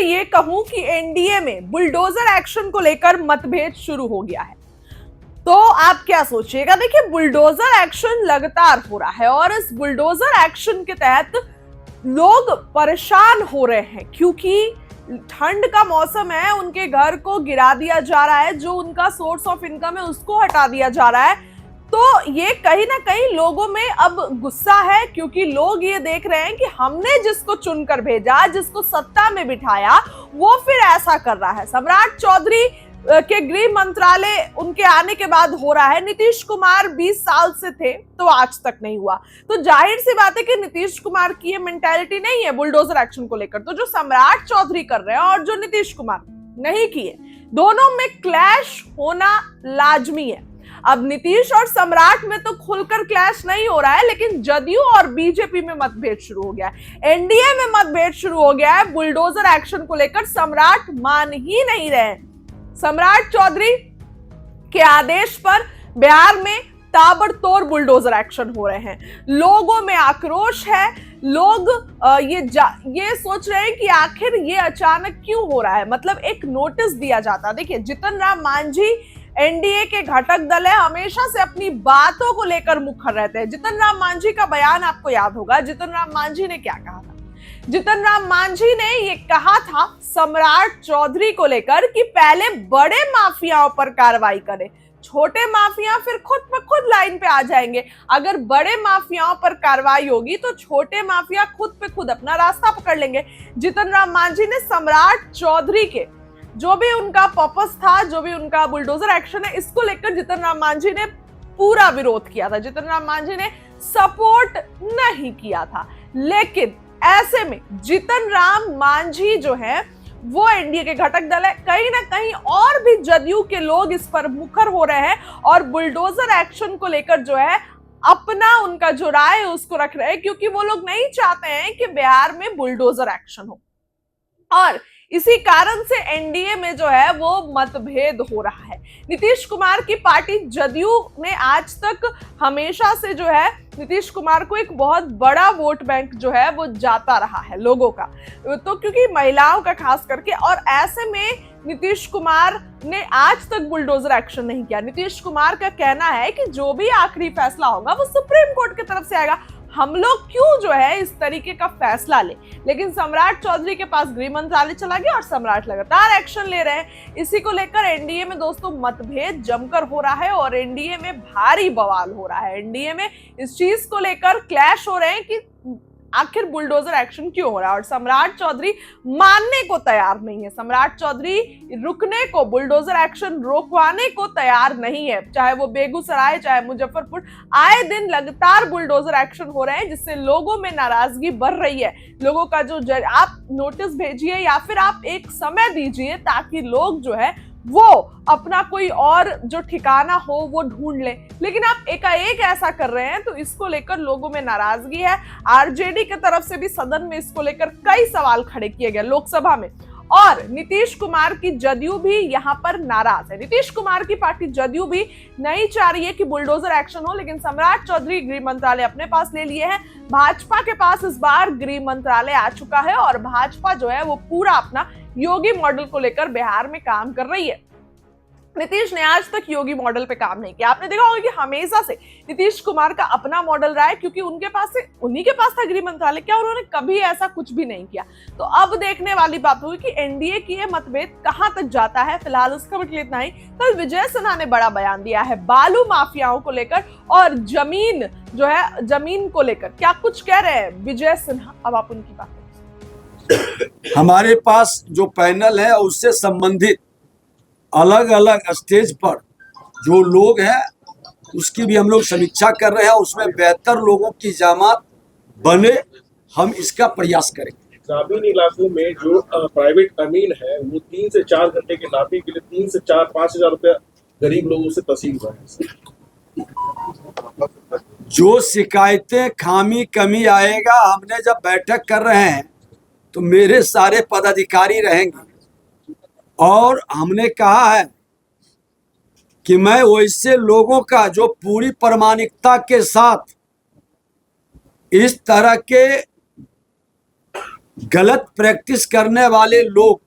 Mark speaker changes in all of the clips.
Speaker 1: ये कहूं कि एनडीए में बुलडोजर एक्शन को लेकर मतभेद शुरू हो गया है, तो आप क्या सोचिएगा। देखिए, बुलडोजर एक्शन लगातार हो रहा है और इस बुलडोजर एक्शन के तहत लोग परेशान हो रहे हैं क्योंकि ठंड का मौसम है, उनके घर को गिरा दिया जा रहा है, जो उनका सोर्स ऑफ इनकम है उसको हटा दिया जा रहा है। तो ये कहीं ना कहीं लोगों में अब गुस्सा है क्योंकि लोग ये देख रहे हैं कि हमने जिसको चुनकर भेजा, जिसको सत्ता में बिठाया, वो फिर ऐसा कर रहा है। सम्राट चौधरी के गृह मंत्रालय उनके आने के बाद हो रहा है। नीतीश कुमार 20 साल से थे तो आज तक नहीं हुआ, तो जाहिर सी बात है कि नीतीश कुमार की ये मेंटालिटी नहीं है बुलडोजर एक्शन को लेकर। तो जो सम्राट चौधरी कर रहे हैं और जो नीतीश कुमार नहीं किए, दोनों में क्लैश होना लाजमी है। अब नीतीश और सम्राट में तो खुलकर क्लैश नहीं हो रहा है, लेकिन जदयू और बीजेपी में मतभेद शुरू हो गया है, एनडीए में मतभेद शुरू हो गया है बुलडोजर एक्शन को लेकर। सम्राट मान ही नहीं रहे। सम्राट चौधरी के आदेश पर बिहार में ताबड़तोड़ बुलडोजर एक्शन हो रहे हैं, लोगों में आक्रोश है। लोग ये सोच रहे हैं कि आखिर ये अचानक क्यों हो रहा है। मतलब एक नोटिस दिया जाता। देखिए, जीतन राम मांझी एनडीए के घटक दल है, हमेशा से अपनी बातों को लेकर मुखर रहते हैं। जीतन राम मांझी का बयान आपको याद होगा। जीतन राम मांझी ने क्या कहा था? जीतन राम मांझी ने ये कहा था सम्राट चौधरी को लेकर कि पहले बड़े माफियाओं पर कार्रवाई करें, छोटे माफिया फिर खुद ब खुद लाइन पे आ जाएंगे। अगर बड़े माफियाओं पर कार्रवाई होगी तो छोटे माफिया खुद पे खुद अपना रास्ता पकड़ लेंगे। जीतन राम मांझी ने सम्राट चौधरी के जो भी उनका पर्पस था, जो भी उनका बुलडोजर एक्शन है, इसको लेकर जीतन राम मांझी ने पूरा विरोध किया था। जीतन राम मांझी ने सपोर्ट नहीं किया था। लेकिन ऐसे में जीतन राम मांझी जो है वो एनडीए के घटक दल है, कहीं ना कहीं और भी जदयू के लोग इस पर मुखर हो रहे हैं और बुलडोजर एक्शन को लेकर जो है अपना उनका जो राय है उसको रख रहे हैं, क्योंकि वो लोग नहीं चाहते हैं कि बिहार में बुलडोजर एक्शन हो। और इसी कारण से एनडीए में जो है वो मतभेद हो रहा है। नीतीश कुमार की पार्टी जदयू ने आज तक हमेशा से जो है नीतीश कुमार को एक बहुत बड़ा वोट बैंक जो है वो जाता रहा है लोगों का, तो क्योंकि महिलाओं का खास करके। और ऐसे में नीतीश कुमार ने आज तक बुलडोजर एक्शन नहीं किया। नीतीश कुमार का कहना है कि जो भी आखिरी फैसला होगा वो सुप्रीम कोर्ट की तरफ से आएगा, हम लोग क्यों जो है इस तरीके का फैसला ले। लेकिन सम्राट चौधरी के पास गृह मंत्रालय चला गया और सम्राट लगातार एक्शन ले रहे हैं। इसी को लेकर एनडीए में दोस्तों मतभेद जमकर हो रहा है और एनडीए में भारी बवाल हो रहा है। एनडीए में इस चीज को लेकर क्लैश हो रहे हैं कि आखिर बुलडोजर एक्शन क्यों हो रहा है। और सम्राट चौधरी मानने को तैयार नहीं है। सम्राट चौधरी रुकने को, बुलडोजर एक्शन रोकवाने को तैयार नहीं है। चाहे वो बेगूसराय, चाहे मुजफ्फरपुर, आए दिन लगातार बुलडोजर एक्शन हो रहे हैं, जिससे लोगों में नाराजगी बढ़ रही है। लोगों का जो आप नोटिस भेजिए या फिर आप एक समय दीजिए ताकि लोग जो है वो अपना कोई और जो ठिकाना हो वो ढूंढ ले। लेकिन आप एकाएक ऐसा कर रहे हैं, तो इसको लेकर लोगों में नाराजगी है। आरजेडी की तरफ से भी सदन में इसको लेकर कई सवाल खड़े किए गए लोकसभा में, और नीतीश कुमार की जदयू भी यहाँ पर नाराज है। नीतीश कुमार की पार्टी जदयू भी नहीं चाह रही है कि बुलडोजर एक्शन हो, लेकिन सम्राट चौधरी गृह मंत्रालय अपने पास ले लिए हैं। भाजपा के पास इस बार गृह मंत्रालय आ चुका है और भाजपा जो है वो पूरा अपना योगी मॉडल को लेकर बिहार में काम कर रही है। नीतीश ने आज तक योगी मॉडल पे काम नहीं किया। आपने देखा होगा कि हमेशा से नीतीश कुमार का अपना मॉडल रहा है, क्योंकि उन्हीं के पास था गृह मंत्रालय, क्या उन्होंने कभी ऐसा कुछ भी नहीं किया। तो अब देखने वाली बात होगी कि एनडीए की ये मतभेद कहां तक जाता है। फिलहाल उस खबर के लिए इतना ही। कल विजय सिन्हा ने बड़ा बयान दिया है बालू माफियाओं को लेकर और जमीन जो है, जमीन को लेकर क्या कुछ कह रहे हैं विजय सिन्हा। अब आप उनकी बात
Speaker 2: हमारे पास जो पैनल है उससे संबंधित अलग अलग स्टेज पर जो लोग हैं उसकी भी हम लोग समीक्षा कर रहे हैं। उसमें बेहतर लोगों की जामात बने, हम इसका प्रयास करेंगे।
Speaker 3: ग्रामीण इलाकों में जो प्राइवेट अमीन है वो 3 से 4 घंटे के नापी के लिए 3 से 4-5 हजार रुपया गरीब लोगों से तसील हुआ है।
Speaker 2: जो शिकायतें खामी कमी आएगा, हमने जब बैठक कर रहे हैं तो मेरे सारे पदाधिकारी रहेंगे और हमने कहा है कि मैं वैसे लोगों का जो पूरी प्रामाणिकता के साथ इस तरह के गलत प्रैक्टिस करने वाले लोग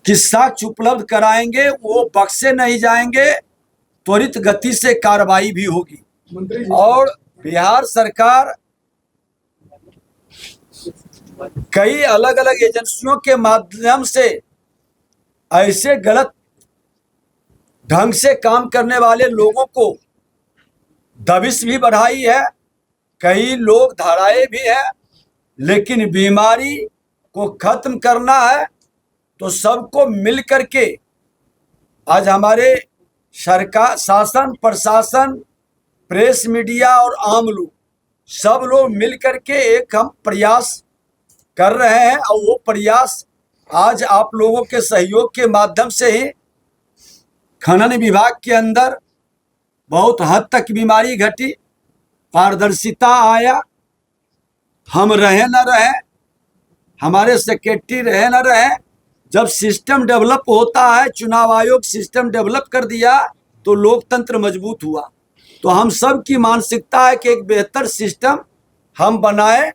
Speaker 2: की साक्ष्य उपलब्ध कराएंगे, वो बख्शे नहीं जाएंगे, त्वरित गति से कार्रवाई भी होगी।
Speaker 3: मंत्री जी,
Speaker 2: और बिहार सरकार कई अलग अलग एजेंसियों के माध्यम से ऐसे गलत ढंग से काम करने वाले लोगों को दबिश भी बढ़ाई है, कई लोग धराए भी हैं, लेकिन बीमारी को खत्म करना है तो सबको मिल करके आज हमारे सरकार, शासन, प्रशासन, प्रेस, मीडिया और आम लोग सब लोग मिल करके एक हम प्रयास कर रहे हैं। और वो प्रयास आज आप लोगों के सहयोग के माध्यम से ही खनन विभाग के अंदर बहुत हद तक बीमारी घटी, पारदर्शिता आया। हम रहे न रहे, हमारे सेक्रेटरी रहे न रहे, जब सिस्टम डेवलप होता है, चुनाव आयोग सिस्टम डेवलप कर दिया तो लोकतंत्र मजबूत हुआ। तो हम सब की मानसिकता है कि एक बेहतर सिस्टम हम बनाए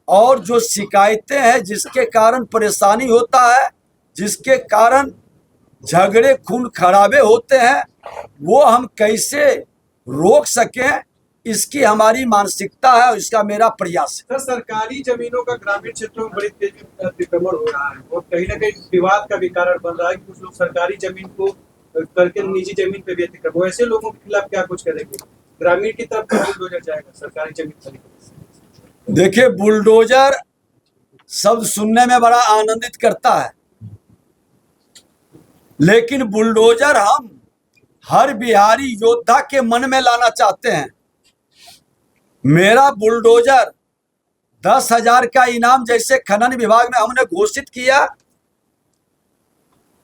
Speaker 2: और जो शिकायतें हैं, जिसके कारण परेशानी होता है, जिसके कारण झगड़े खून खराबे होते हैं, वो हम कैसे रोक सकें, इसकी हमारी मानसिकता है और इसका मेरा प्रयास है।
Speaker 4: सर, सरकारी जमीनों का ग्रामीण क्षेत्रों में बड़ी तेजी से अतिक्रमण हो रहा है और कहीं ना कहीं विवाद का भी कारण बन रहा है कि कुछ लोग सरकारी जमीन को करके निजी जमीन पे भी अतिक्रमण, ऐसे लोगों के खिलाफ क्या कुछ करेंगे? ग्रामीण की तरफ बुलडोजर जाएगा सरकारी जमीन खरीदने?
Speaker 2: देखिए, बुलडोजर शब्द सुनने में बड़ा आनंदित करता है, लेकिन बुलडोजर हम हर बिहारी योद्धा के मन में लाना चाहते हैं। मेरा बुलडोजर 10,000 का इनाम जैसे खनन विभाग में हमने घोषित किया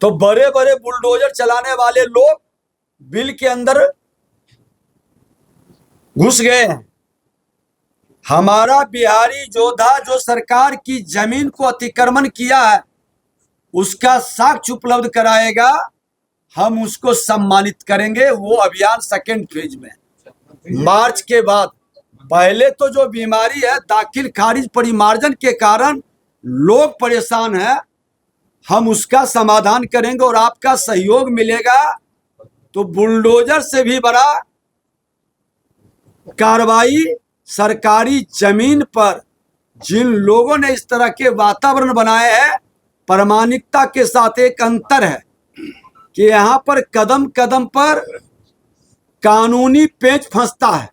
Speaker 2: तो बड़े बड़े बुलडोजर चलाने वाले लोग बिल के अंदर घुस गए हैं। हमारा बिहारी योद्धा जो सरकार की जमीन को अतिक्रमण किया है, उसका साक्ष्य उपलब्ध कराएगा, हम उसको सम्मानित करेंगे। वो अभियान सेकेंड फेज में, मार्च के बाद। पहले तो जो बीमारी है, दाखिल खारिज परिमार्जन के कारण लोग परेशान हैं, हम उसका समाधान करेंगे और आपका सहयोग मिलेगा तो बुलडोजर से भी बड़ा कार्रवाई सरकारी जमीन पर जिन लोगों ने इस तरह के वातावरण बनाए हैं, प्रामाणिकता के साथ एक अंतर है कि यहां पर कदम कदम पर कानूनी पेच फंसता है,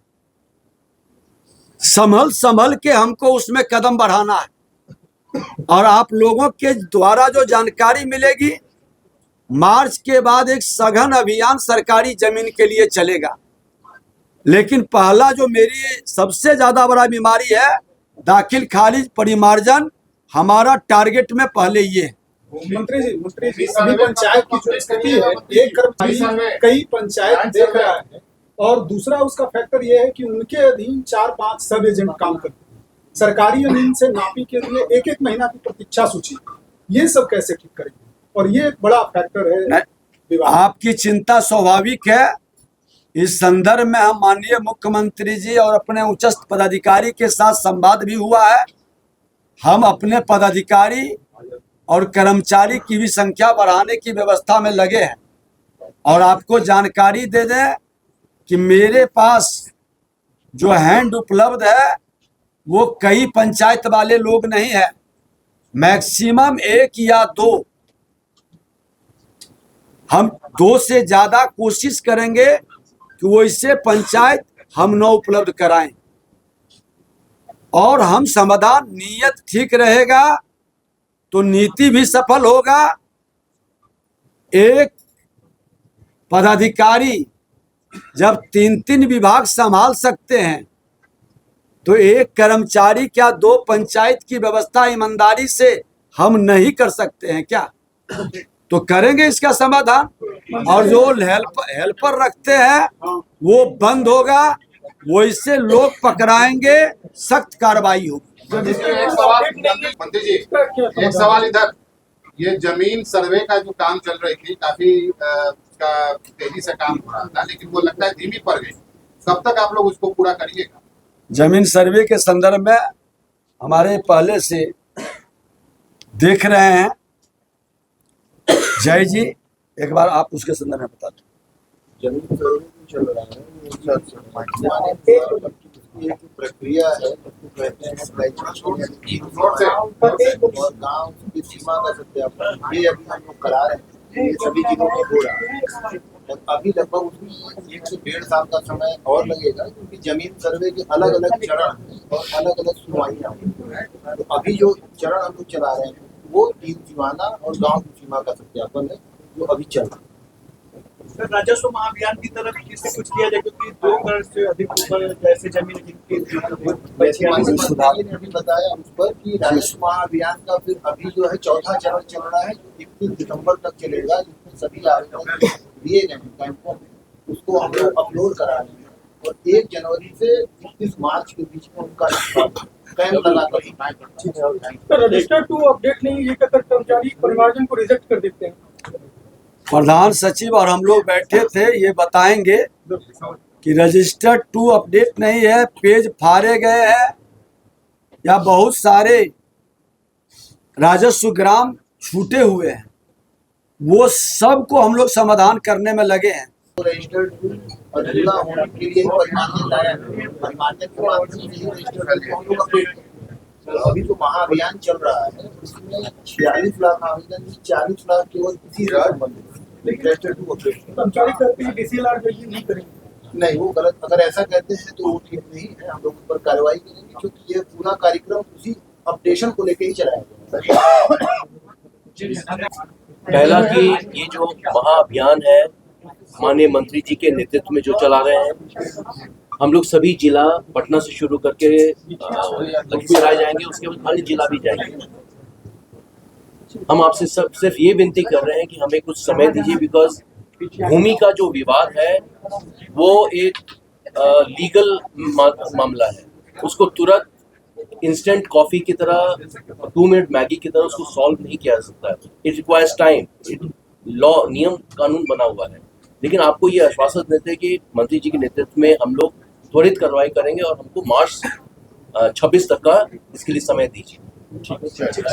Speaker 2: संभल संभल के हमको उसमें कदम बढ़ाना है। और आप लोगों के द्वारा जो जानकारी मिलेगी, मार्च के बाद एक सघन अभियान सरकारी जमीन के लिए चलेगा। लेकिन पहला जो मेरी सबसे ज्यादा बड़ा बीमारी है, दाखिल खारिज परिमार्जन, हमारा टारगेट में पहले ये है।
Speaker 5: मंत्री जी सभी पंचायत की जो स्थिति है, एक कर्मचारी कई पंचायत देख रहा है और दूसरा उसका फैक्टर ये है कि उनके अधीन 4-5 सब एजेंट काम करते हैं। सरकारी जमीन से नापी के लिए एक महीना की प्रतीक्षा सूची, ये सब कैसे ठीक करेंगे? और ये एक बड़ा फैक्टर है।
Speaker 2: आपकी चिंता स्वाभाविक है। इस संदर्भ में हम माननीय मुख्यमंत्री जी और अपने उच्चस्थ पदाधिकारी के साथ संवाद भी हुआ है। हम अपने पदाधिकारी और कर्मचारी की भी संख्या बढ़ाने की व्यवस्था में लगे हैं। और आपको जानकारी दे दें कि मेरे पास जो हैंड उपलब्ध है वो कई पंचायत वाले लोग नहीं है, मैक्सिमम 1 या 2। हम 2 से ज्यादा कोशिश करेंगे कि वो इससे पंचायत हम न उपलब्ध कराएं। और हम समाधान, नीयत ठीक रहेगा तो नीति भी सफल होगा। एक पदाधिकारी जब 3-3 विभाग संभाल सकते हैं तो एक कर्मचारी क्या 2 पंचायत की व्यवस्था ईमानदारी से हम नहीं कर सकते हैं क्या? तो करेंगे इसका समाधान। और जो हेल्पर रखते हैं वो बंद होगा, वो इससे लोग पकड़ाएंगे, सख्त कार्रवाई होगी।
Speaker 6: मंत्री जी, एक सवाल इधर, ये जमीन सर्वे का जो काम चल रही थी, काफी उसका तेजी से काम हो रहा था, लेकिन वो लगता है धीमी पड़ गई। कब तक आप लोग उसको पूरा करिएगा?
Speaker 2: जमीन सर्वे के संदर्भ में हमारे पहले से देख रहे हैं। जय जी, एक बार आप उसके संदर्भ में बता दो।
Speaker 7: जमीन चल रहा है, एक प्रक्रिया है, उसको कहते हैं और गांव की सीमा का सत्यापन, ये अभी हम लोग करा रहे हैं। ये सभी जिलों में हो रहा है और अभी लगभग उसमें 1 से 1.5 साल का समय और लगेगा, क्योंकि जमीन सर्वे के अलग अलग चरण और अलग अलग सुनवाइयाँ हैं। तो अभी जो चरण हम लोग चला रहे हैं वो 3 सीमाना और गाँव की सीमा का सत्यापन है, जो अभी चल रहा है।
Speaker 4: सर, राजस्व महाअभियान की तरफ इससे कुछ किया जाए, क्योंकि 2 करोड़ से अधिक ऊपर ऐसे जमीन
Speaker 7: वैसे माननीय सुधार ने अभी बताया उस पर कि राजस्व महाअभियान का फिर अभी जो है 4था चरण चल रहा है, जो 31 दिसंबर तक चलेगा, जिसमें सभी आवेदन दिए गए हैं कैंपों में, उसको हम लोग अपलोड करा रहे हैं और 1 जनवरी से 31 मार्च के बीच में उनका कैंप लगाकर
Speaker 5: रजिस्टर 2 अपडेट नहीं, ये कहकर कर्मचारी परिवारजन को रिजेक्ट कर देते हैं।
Speaker 2: प्रधान सचिव और हम लोग बैठे थे, ये बताएंगे कि रजिस्टर 2 अपडेट नहीं है, पेज फाड़े गए हैं या बहुत सारे राजस्व ग्राम छूटे हुए हैं, वो सब को हम लोग समाधान करने में लगे हैं।
Speaker 7: रजिस्टर्ड अधूरा होने के लिए परिमार्जन लाया है, परिमार्जन के माध्यम से रजिस्टर्ड हम लोग अपडेट करें। तो अभी जो महाअभियान चल रहा है उसमें 46 लाख आवेदन, 40 लाख केवल इसी से संबंधित रजिस्टर्ड टू अपडेट।
Speaker 5: कर्मचारी कहते हैं DCLR जो ये नहीं करेंगे।
Speaker 7: नहीं, वो गलत, अगर ऐसा कहते हैं तो वो ठीक नहीं है, हम लोग उस पर कार्रवाई करेंगे, क्योंकि ये पूरा कार्यक्रम उसी अपडेशन को लेकर ही चलाया जाएगा।
Speaker 8: पहला कि ये जो महाअभियान है माननीय मंत्री जी के नेतृत्व में जो चला रहे हैं, हम लोग सभी जिला पटना से शुरू करके लखीसराय जाएंगे, उसके बाद अन्य जिला भी जाएंगे। हम आपसे सब सिर्फ ये विनती कर रहे हैं कि हमें कुछ समय दीजिए, बिकॉज भूमि का जो विवाद है वो एक लीगल मामला है, उसको तुरंत इंस्टेंट कॉफी की तरह 2 मिनट मैगी की तरह उसको सॉल्व नहीं किया जा सकता है। इट रिक्वायर्स टाइम, लॉ नियम कानून बना हुआ है, लेकिन आपको ये आश्वासन देते हैं कि मंत्री जी के नेतृत्व में हम लोग त्वरित कार्रवाई करेंगे और हमको मार्च 26 तक का इसके लिए समय दीजिए।